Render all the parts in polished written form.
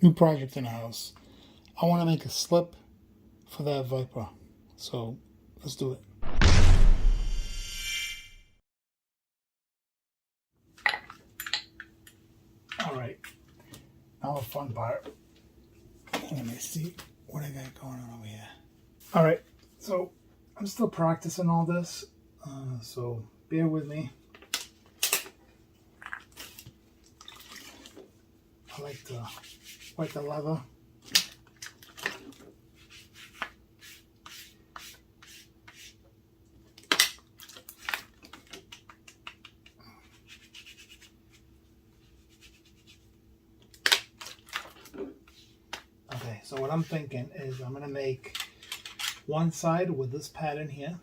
new project in the house. I want to make a slip for that Viper. So let's do it. Alright, now the fun part. Let me see what I got going on over here. Alright, so I'm still practicing all this, so bear with me. I like to wipe the leather. Okay, so what I'm thinking is I'm going to make one side with this pattern here,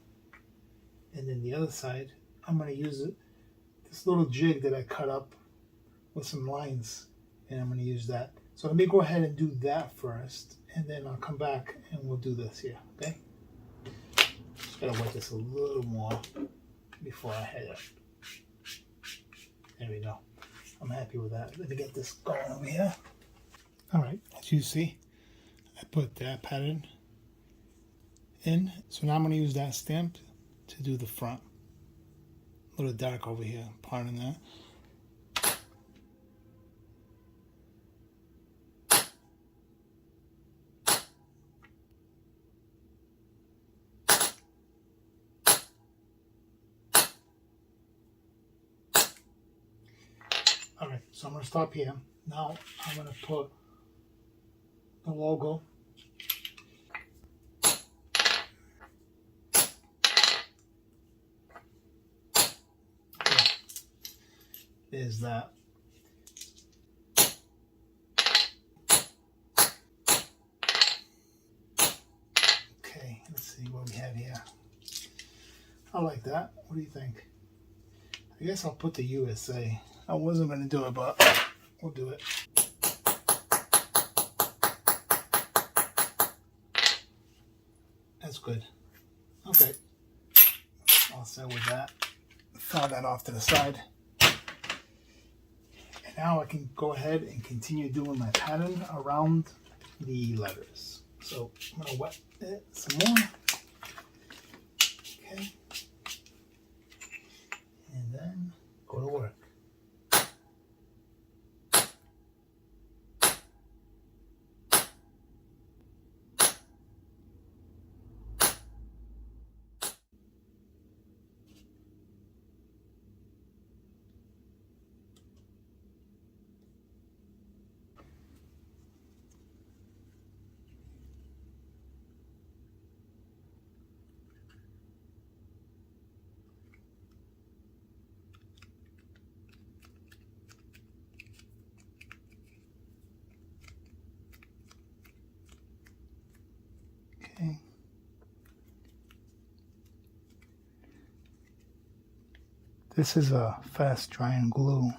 and then the other side I'm going to use this little jig that I cut up with some lines, and I'm going to use that. So let me go ahead and do that first, and then I'll come back and we'll do this here, okay? Just gotta wet this a little more before I head up. There we go. I'm happy with that. Let me get this going over here. Alright, as you see, I put that pattern in. So now I'm going to use that stamp to do the front. A little dark over here, pardon that. Alright, so I'm going to stop here. Now I'm going to put the logo. Okay. There's that. Okay, let's see what we have here. I like that. What do you think? I guess I'll put the USA. I wasn't going to do it, but we'll do it. That's good. Okay. I'll set with that. File that off to the side. And now I can go ahead and continue doing my pattern around the letters. So I'm going to wet it some more. Okay. And then go to work. Okay. This is a fast drying glue.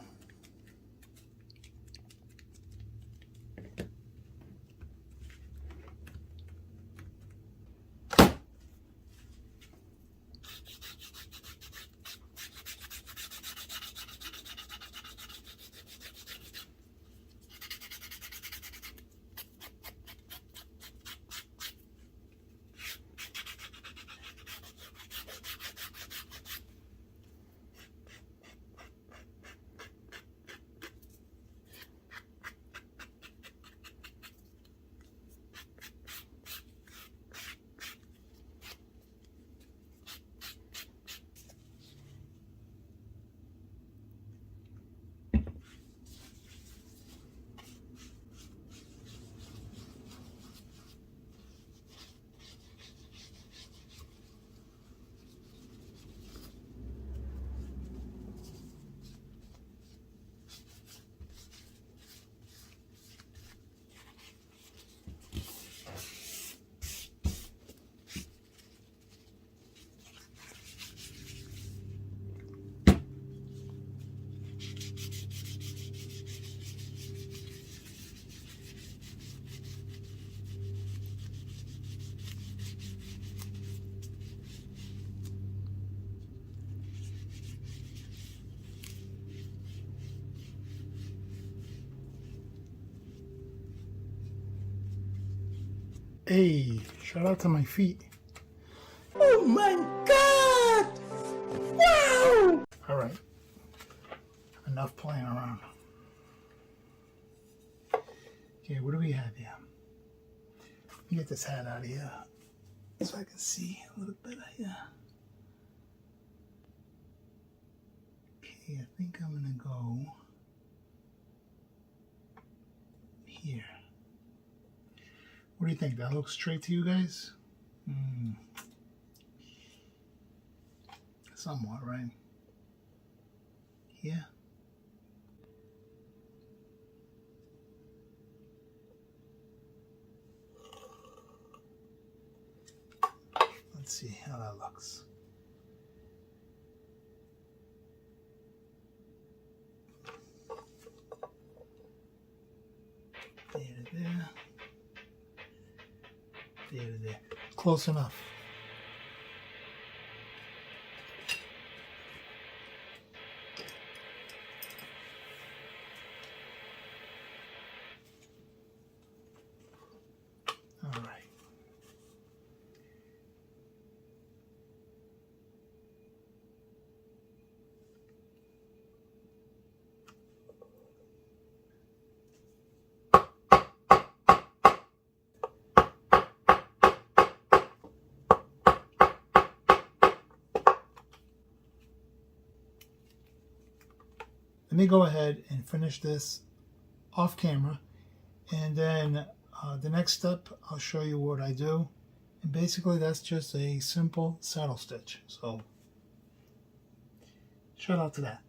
Hey, shout out to my feet. Oh my God! Wow! All right, enough playing around. Okay, what do we have here? Let me get this hat out of here so I can see a little better here. Okay, I think I'm gonna go here. What do you think? That looks straight to you guys? Somewhat, right? Yeah. Let's see how that looks. There to there. There to there. Close enough. All right. Let me go ahead and finish this off camera, and then the next step I'll show you what I do, and basically that's just a simple saddle stitch. So shout out to that.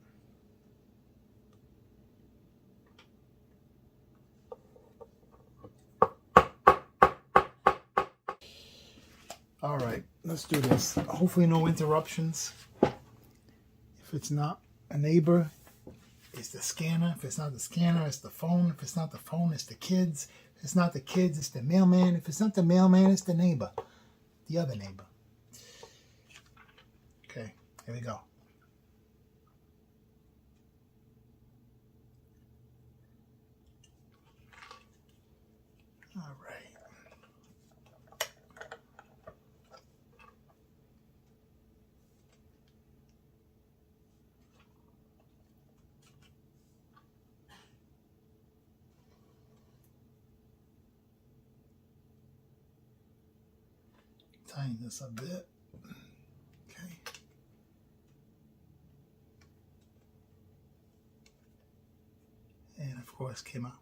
All right, let's do this. Hopefully no interruptions. If it's not a neighbor, it's the scanner. If it's not the scanner, it's the phone. If it's not the phone, it's the kids. If it's not the kids, it's the mailman. If it's not the mailman, it's the neighbor. The other neighbor. Okay, here we go. All right. Tighten this a bit. Okay. And of course came out.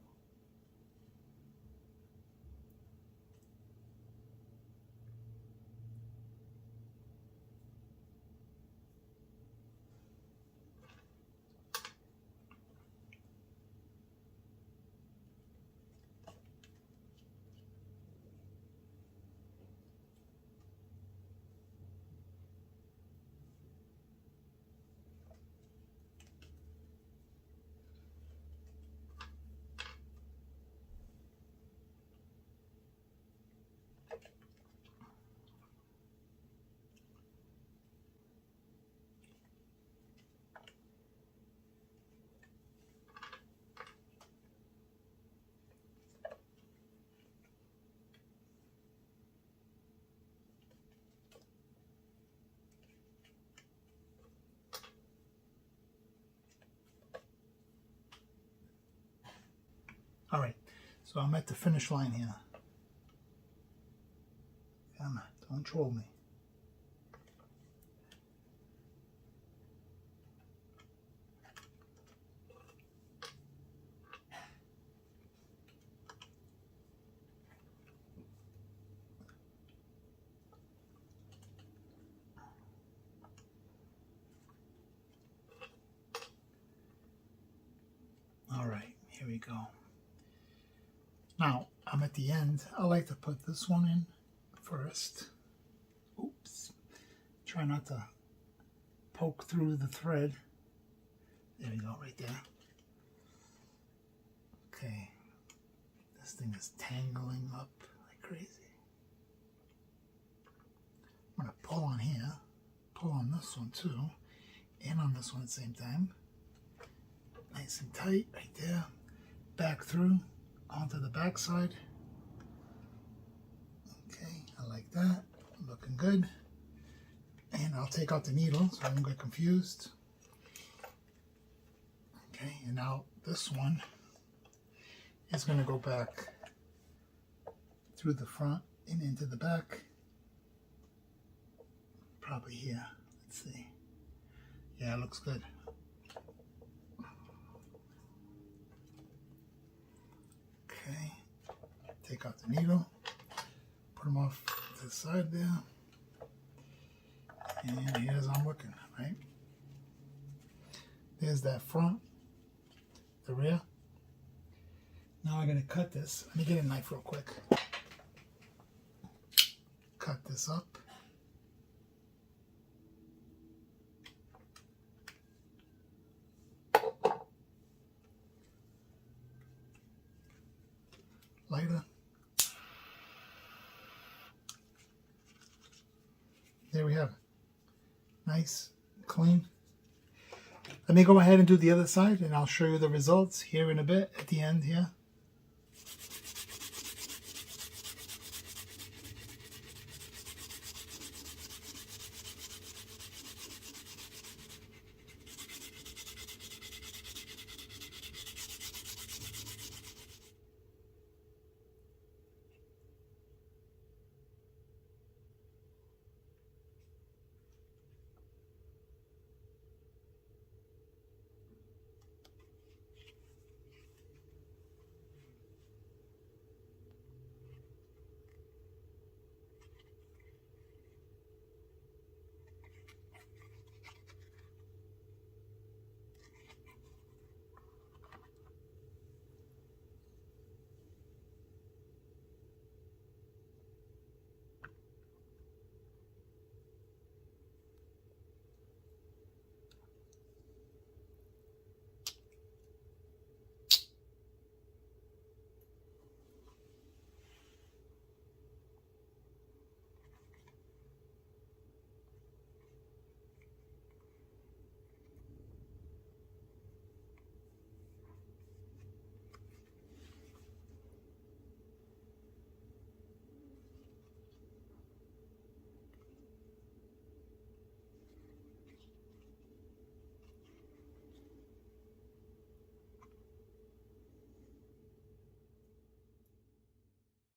All right, so I'm at the finish line here. Come on, don't troll me. All right, here we go. Now, I'm at the end. I like to put this one in first. Oops. Try not to poke through the thread. There we go, right there. Okay. This thing is tangling up like crazy. I'm going to pull on here, pull on this one too, and on this one at the same time. Nice and tight right there. Back through onto the back side. like that. Looking good. And I'll take out the needle so I don't get confused. Okay, and now this one is going to go back through the front and into the back. Probably here. Let's see. Yeah, it looks good. Okay, take out the needle, put them off to the side there, and here's I'm looking, right? There's that front, the rear. Now I'm going to cut this. Let me get a knife real quick. Cut this up. Lighter. There we have it. Nice, clean. Let me go ahead and do the other side and I'll show you the results here in a bit at the end here.